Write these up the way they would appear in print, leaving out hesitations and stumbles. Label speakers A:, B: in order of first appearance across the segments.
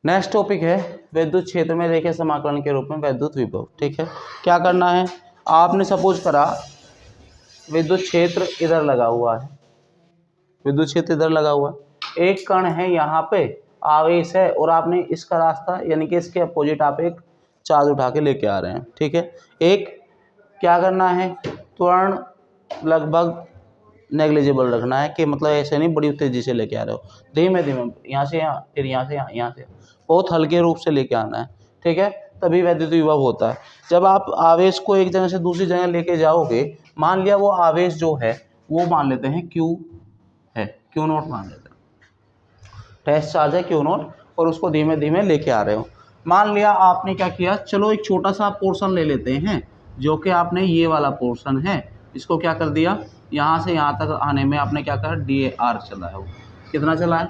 A: Next topic है विद्युत क्षेत्र में रेखीय समाकलन के रूप में विद्युत विभव। ठीक है, क्या करना है, आपने सपोज करा विद्युत क्षेत्र इधर लगा हुआ है, विद्युत क्षेत्र इधर लगा हुआ है, एक कण है यहाँ पे, आवेश है, और आपने इसका रास्ता यानी कि इसके अपोजिट आप एक चार्ज उठा के लेके आ रहे हैं। ठीक है, एक क्या करना है, त्वरण लगभग नेग्लिजिबल रखना है कि मतलब ऐसे नहीं बड़ी तेजी से लेके आ रहे हो, धीमे धीमे यहाँ से यहाँ, फिर यहाँ से यहाँ, यहाँ से बहुत हल्के रूप से लेके आना है। ठीक है, तभी विद्युत विभव होता है। जब आप आवेश को एक जगह से दूसरी जगह लेके जाओगे, मान लिया वो आवेश जो है वो मान लेते हैं Q है, Q नोट मान लेते हैं, टेस्ट चार्ज है Q नोट, और उसको धीमे धीमे लेके आ रहे हो। मान लिया आपने क्या किया, चलो एक छोटा सा पोर्शन ले लेते हैं, जो कि आपने ये वाला पोर्शन है, इसको क्या कर दिया, यहाँ से यहाँ तक आने में आपने क्या करा, dr चला है, वो कितना चला है,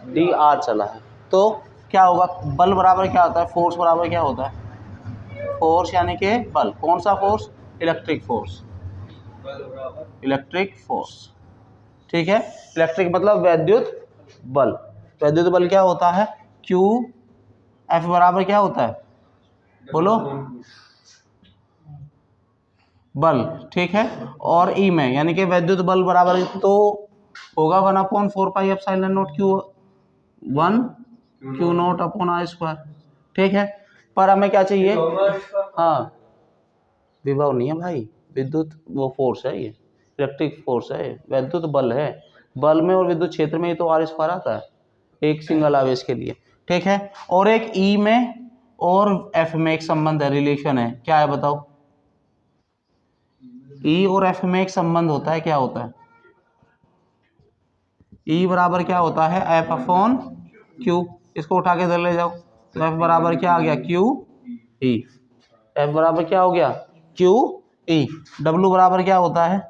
A: dr चला है। तो क्या होगा, बल बराबर क्या होता है, फोर्स बराबर क्या होता है, फोर्स यानी कि बल, कौन सा force, electric force, electric force. ठीक है, इलेक्ट्रिक मतलब विद्युत बल, विद्युत बल क्या होता है, Q, F बराबर क्या होता है, बोलो, बल। ठीक है, और ई में यानी कि विद्युत बल बराबर तो होगा 1/4πε0 Q naught upon I square. ठीक है, पर हमें क्या चाहिए, हाँ विभव नहीं है भाई, विद्युत वो फोर्स है, ये इलेक्ट्रिक फोर्स है, विद्युत बल है, बल में और विद्युत क्षेत्र में ये तो R स्क्वायर आता है एक सिंगल आवेश के लिए। ठीक है, और एक ई में और F में एक संबंध है, रिलेशन है, क्या है बताओ, ई और एफ में एक संबंध होता है, क्या होता है, ई बराबर क्या होता है, एफ अपॉन क्यू, इसको उठा के इधर ले जाओ, तो एफ बराबर क्या आ गया, क्यू ई, एफ बराबर क्या हो गया, क्यू ई। डब्लू बराबर क्या होता है,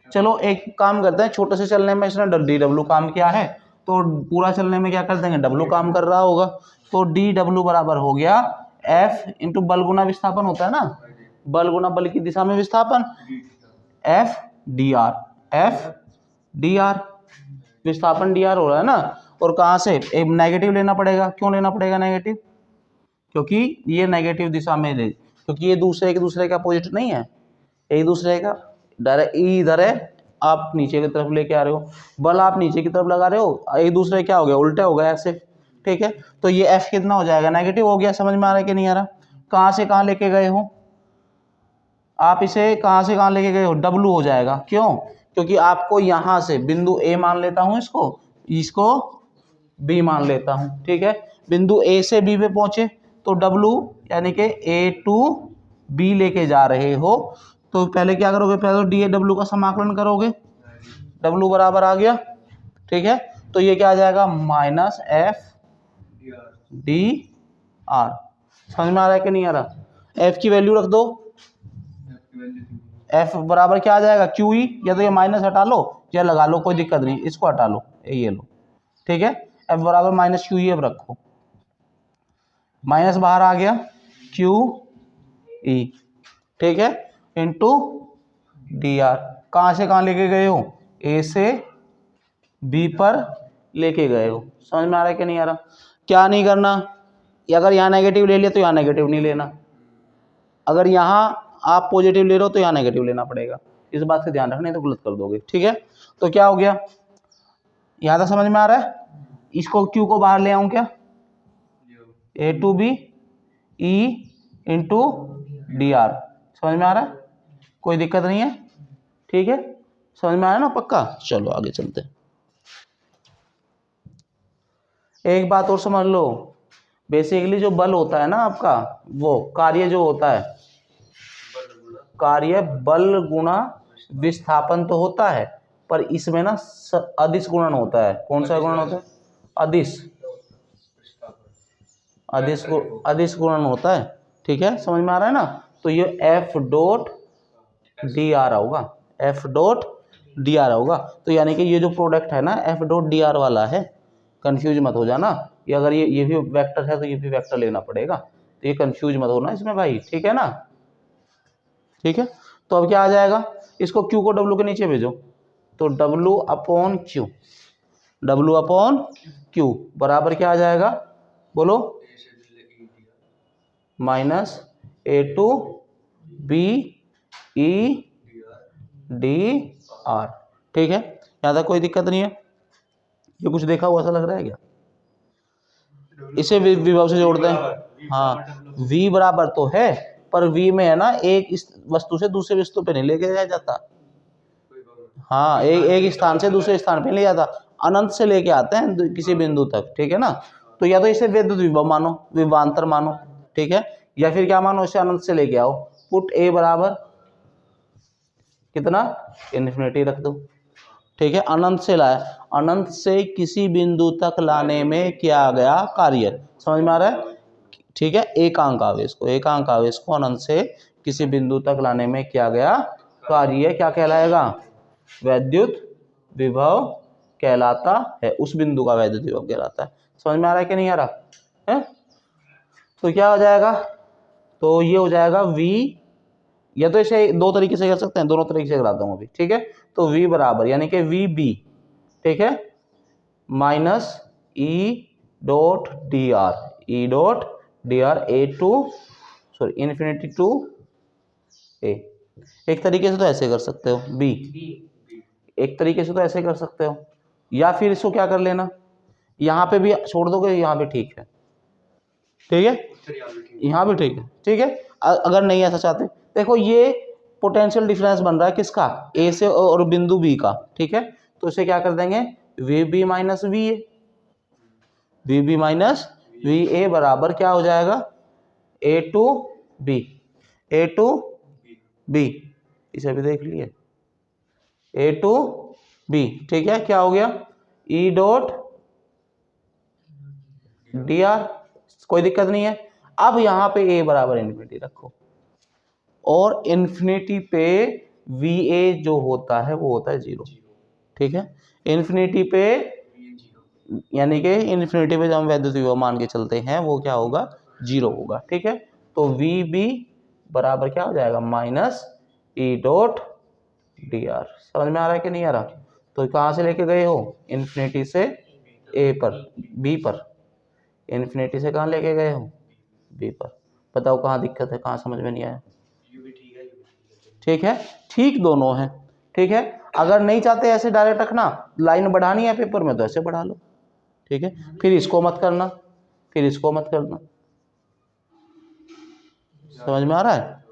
A: चलो एक काम करते हैं, छोटे से चलने में इसने डी डब्लू काम किया है, तो पूरा चलने में क्या कर देंगे, डब्लू काम कर रहा होगा, तो डी डब्लू बराबर हो गया एफ इंटू बल गुना विस्थापन होता है ना, बल गुना बल की दिशा में विस्थापन, F D R, F D R, विस्थापन डी आर हो रहा है ना, और कहाँ से एक नेगेटिव लेना पड़ेगा, क्यों लेना पड़ेगा नेगेटिव, क्योंकि ये नेगेटिव दिशा में ले, क्योंकि ये दूसरे एक दूसरे का अपोजिट नहीं है, एक दूसरे का डायरेक्ट, ई इधर है, आप नीचे की तरफ लेके आ रहे हो, बल आप नीचे की तरफ लगा रहे हो, एक दूसरे क्या हो गया, उल्टा हो गया ऐसे। ठीक है, तो ये एफ कितना हो जाएगा, नेगेटिव हो गया, समझ में आ रहा है कि नहीं आ रहा, कहाँ से कहाँ लेके गए हो आप, इसे कहाँ से कहाँ लेके गए हो, डब्लू हो जाएगा, क्यों, क्योंकि आपको यहाँ से बिंदु ए मान लेता हूँ, इसको इसको बी मान लेता हूँ। ठीक है, बिंदु ए से बी पे पहुंचे तो डब्लू यानी कि ए टू बी लेके जा रहे हो, तो पहले क्या करोगे, पहले डी ए डब्लू का समाकलन करोगे, डब्लू बराबर आ गया। ठीक है, तो ये क्या आ जाएगा, माइनस एफ डी आर, समझ में आ रहा है कि नहीं आ रहा, एफ की वैल्यू रख दो, एफ बराबर क्या आ जाएगा, क्यू ई, या तो ये माइनस हटा लो या लगा लो, कोई दिक्कत नहीं, इसको हटा लो, ये लो। ठीक है, एफ बराबर माइनस क्यू ई, अब रखो, माइनस बाहर आ गया, क्यू ई, ठीक है, इंटू डी आर, कहाँ से कहाँ लेके गए हो, ए से बी पर लेके गए हो, समझ में आ रहा है कि नहीं आ रहा, क्या नहीं करना, अगर यहाँ नेगेटिव ले लिया तो यहाँ नेगेटिव नहीं लेना, अगर यहाँ आप पॉजिटिव ले रहे हो तो यहाँ नेगेटिव लेना पड़ेगा, इस बात का ध्यान रखना, नहीं तो गलत कर दोगे। ठीक है, तो क्या हो गया, यहाँ तक समझ में आ रहा है, इसको क्यू को बाहर ले आऊं क्या, A to B E into D R, समझ में आ रहा है, कोई दिक्कत नहीं है। ठीक है, समझ में आया ना पक्का, चलो आगे चलते हैं। एक बात और समझ लो, बेसिकली जो बल होता है ना आपका, वो कार्य जो होता है, कार्य बल गुणा विस्थापन तो होता है, पर इसमें ना अदिश गुणन होता है, कौन सा गुणन होता है, अदिश, अदिश गुणन होता है। ठीक है, समझ में आ रहा है ना, तो ये एफ डॉट डी आर होगा, एफ डॉट डी आर होगा, तो यानी कि ये जो प्रोडक्ट है ना एफ डॉट डी आर वाला है, कंफ्यूज मत हो जाना, ये अगर ये भी वेक्टर है तो ये भी वेक्टर लेना पड़ेगा, तो ये कंफ्यूज मत होना इसमें भाई। ठीक है ना, ठीक है, तो अब क्या आ जाएगा, इसको Q को W के नीचे भेजो, तो W upon Q, W upon Q बराबर क्या आ जाएगा, बोलो, minus a to B e d r. ठीक है, यहाँ तक कोई दिक्कत नहीं है? ये कुछ देखा हुआ ऐसा लग रहा है क्या? इसे विभव से जोड़ते हैं। हाँ, v बराबर तो है, पर v में है ना एक इस वस्तु से दूसरे वस्तु पे नहीं लेके जाया जाता। हाँ, एक स्थान से दूसरे स्थान पे ले जाता, अनंत से लेके आते हैं किसी बिंदु तक। ठीक है ना, तो या तो इसे विद्युत विभव मानो, विभवांतर मानो, ठीक है, या फिर क्या मानो, इसे अनंत से लेके आओ। पुट a बराबर कितना, इन्फिनिटी रख दो। ठीक है, अनंत से लाया, अनंत से किसी बिंदु तक लाने में किया गया कार्य, समझ में आ रहा है? ठीक है, एकांक आवेश को अनंत से किसी बिंदु तक लाने में किया गया कार्य क्या कहलाएगा? वैद्युत विभव कहलाता है। उस बिंदु का वैद्युत विभव कहलाता है। समझ में आ रहा है कि नहीं आ रहा है? तो क्या हो जाएगा, तो ये हो जाएगा v, या तो इसे दो तरीके से कर सकते हैं, दोनों तरीके से कराता हूँ अभी। ठीक है, तो v बराबर यानी कि वी बी, ठीक है, minus E dot D R A to sorry infinity to A. एक तरीके से तो ऐसे कर सकते हो b, एक तरीके से तो ऐसे कर सकते हो, या फिर इसको क्या कर लेना, यहाँ पे भी छोड़ दोगे, यहाँ पे ठीक है, ठीक है, यहाँ भी ठीक है। ठीक है, अगर नहीं ऐसा चाहते, देखो ये पोटेंशियल डिफरेंस बन रहा है किसका, ए से और बिंदु बी का। ठीक है, तो इसे क्या कर देंगे, V B minus we A, V B minus V A बराबर क्या हो जाएगा, A to B, A to B, इसे भी देख लिए, ए टू बी। ठीक है, क्या हो गया, ई डॉट डी आर, कोई दिक्कत नहीं है। अब यहाँ पे a बराबर इन्फिनिटी रखो, और इन्फिनिटी पे वी ए जो होता है वो होता है 0। ठीक है, इन्फिनिटी पे यानी कि इन्फिनिटी पे जब हम वैद्युत विभव मान के चलते हैं वो क्या होगा, 0 होगा। ठीक है, तो वी बी बराबर क्या हो जाएगा, minus E dot D R. समझ में आ रहा है कि नहीं आ रहा? तो कहाँ से लेके गए हो, इन्फिनिटी से a पर, b पर, इन्फिनिटी से कहाँ लेके गए हो, b पर। बताओ कहाँ दिक्कत है, कहाँ समझ में नहीं आया? ठीक है, ठीक दोनों है। ठीक है, अगर नहीं चाहते ऐसे डायरेक्ट रखना, लाइन बढ़ानी है पेपर में तो ऐसे बढ़ा लो। ठीक है, फिर इसको मत करना, फिर इसको मत करना। समझ में आ रहा है?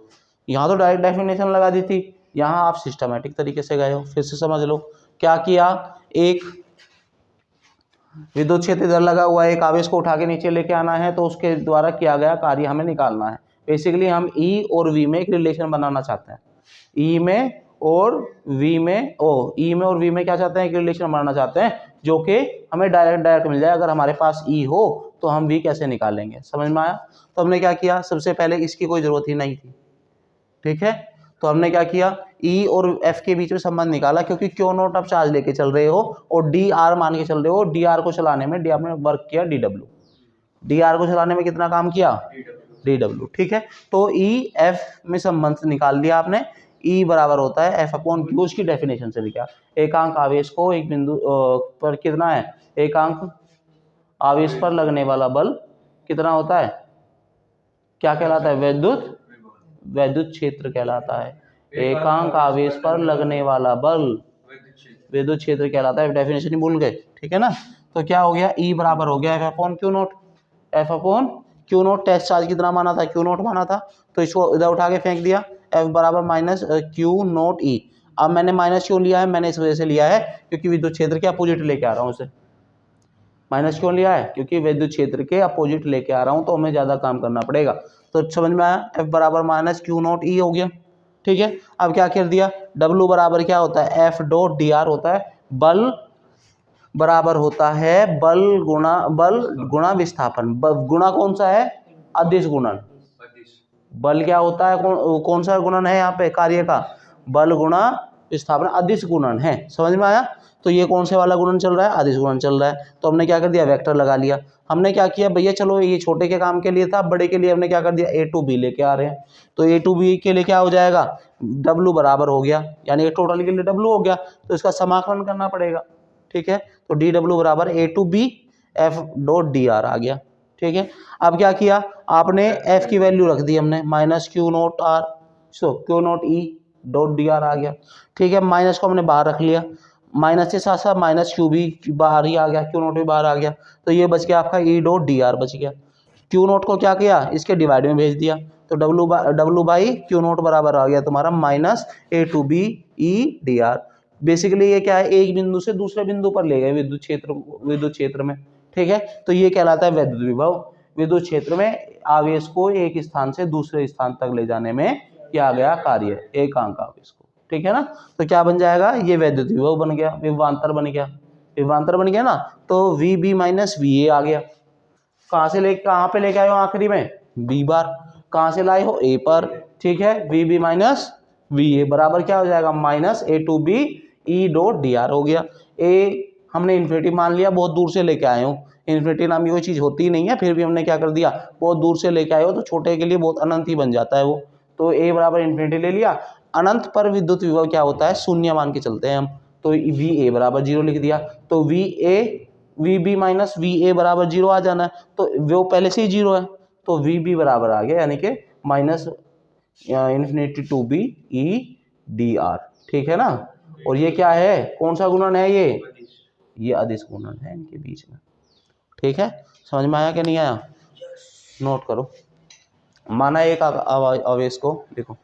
A: यहाँ तो डायरेक्ट डेफिनेशन लगा दी थी, यहाँ आप सिस्टमैटिक तरीके से गए हो। फिर से समझ लो क्या किया, एक विद्युत क्षेत्र इधर लगा हुआ है, एक आवेश को उठा के नीचे लेके आना है, तो उसके द्वारा किया गया कार्य हमें निकालना है। बेसिकली हम E और V में एक रिलेशन बनाना चाहते हैं, E में और V में, E में और V में क्या चाहते हैं, एक रिलेशन बनाना चाहते हैं जो कि हमें डायरेक्ट मिल जाए। अगर हमारे पास E हो तो हम V कैसे निकालेंगे, समझ में आया? तो हमने क्या किया, सबसे पहले इसकी कोई जरूरत ही नहीं थी। ठीक है, तो हमने क्या किया, E और F के बीच में संबंध निकाला, क्योंकि क्यू नॉट आप चार्ज लेके चल रहे हो और डी आर मान के चल रहे हो। डी आर को चलाने में डी आपने वर्क किया डी डब्ल्यू, डी आर को चलाने में कितना काम किया, डी डब्ल्यू। ठीक है, तो E F में संबंध निकाल दिया आपने। E बराबर होता है F अपॉन क्यू, उसकी डेफिनेशन से लिखा, एकांक आवेश को एक बिंदु पर कितना है, एकांक आवेश पर लगने वाला बल कितना होता है, क्या कहलाता है, वैद्युत क्षेत्र कहलाता है। एकांक आवेश पर लगने वाला बल विद्युत क्षेत्र कहलाता है। डेफिनेशन ही भूल गए? ठीक है ना, तो क्या हो गया, E बराबर हो गया F upon q naught. F upon q naught test charge कितना माना था, क्यू नोट माना था, तो इसको इधर उठा के फेंक दिया, F बराबर माइनस क्यू नोट E। अब मैंने माइनस क्यों लिया है, मैंने इस वजह से लिया है क्योंकि विद्युत क्षेत्र के अपोजिट लेके आ रहा हूँ उसे। माइनस क्यों लिया है, क्योंकि विद्युत क्षेत्र के अपोजिट लेके आ रहा हूँ तो हमें ज़्यादा काम करना पड़ेगा। तो समझ में आया, F बराबर माइनस क्यू नॉट E हो गया। ठीक है, अब क्या कर दिया, W बराबर क्या होता है, F डॉट डी आर होता है, बल बराबर होता है बल गुणा विस्थापन। गुणा कौन सा है, अदिश गुणन। बल क्या होता है, कौन सा गुणन है यहाँ पे कार्य का, बल गुणा विस्थापन अदिश गुणन है। समझ में आया? तो ये कौन से वाला गुणन चल रहा है, अदिश गुणन चल रहा है। तो हमने क्या कर दिया, वेक्टर लगा लिया। हमने क्या किया भैया, चलो ये छोटे के काम के लिए था, बड़े के लिए हमने क्या कर दिया, ए टू बी लेके आ रहे हैं। तो ए टू बी के लिए क्या हो जाएगा, डब्लू बराबर हो गया, यानी टोटल के लिए डब्लू हो गया, तो इसका समाकलन करना पड़ेगा। ठीक है, तो डी डब्ल्यू बराबर A to B F dot D R आ गया। ठीक है। अब क्या किया आपने, एफ की वैल्यू रख दी हमने minus Q naught R, so Q naught E dot D R आ गया। ठीक है, माइनस को हमने बाहर रख लिया, माइनस के साथ साथ माइनस क्यू भी बाहर ही आ गया, क्यू नोट भी बाहर आ गया, तो ये बच गया आपका ई डॉट डी आर बच गया। क्यू नोट को क्या किया, इसके डिवाइड में भेज दिया, तो डब्लू बाई क्यू नोट बराबर आ गया तुम्हारा minus a to B e d r. Basically ये क्या है, एक बिंदु से दूसरे बिंदु पर ले गए विद्युत क्षेत्र में। ठीक है, तो ये कहलाता है वैद्युत विभव। विद्युत क्षेत्र में आवेश को एक स्थान से दूसरे स्थान तक ले जाने में किया गया कार्य, एकांक आवेश को। ठीक है ना, तो क्या बन जाएगा, ये वैद्युत विभव बन गया, विभवांतर बन गया, विभवांतर बन गया ना। तो we B minus we A आ गया, कहाँ पे लेके आए हो आखिरी में, बी बार, कहाँ से लाए हो, ए पर। ठीक है, v B minus V A बराबर क्या हो जाएगा, minus a to B e dot D r हो गया। ए हमने इन्फिनिटी मान लिया, बहुत दूर से लेके आए हो, इन्फिनिटी नाम की कोई चीज होती नहीं है, फिर भी हमने क्या कर दिया, बहुत दूर से लेके आए हो, तो छोटे के लिए बहुत अनंत ही बन जाता है वो, तो ए बराबर इन्फिनिटी ले लिया। अनंत पर विद्युत विभव क्या होता है, शून्य मान के चलते हैं हम, तो वी ए बराबर 0 लिख दिया, तो we B minus V A बराबर 0 आ जाना है, तो वो पहले से ही 0 है, तो वी बी बराबर आ गया, यानी कि minus infinity to B e d r. ठीक है ना, और ये क्या है, कौन सा गुणन है, ये अदिश गुणन है इनके बीच में। ठीक है, समझ में आया कि नहीं आया, नोट करो। माना एक आवेश को, देखो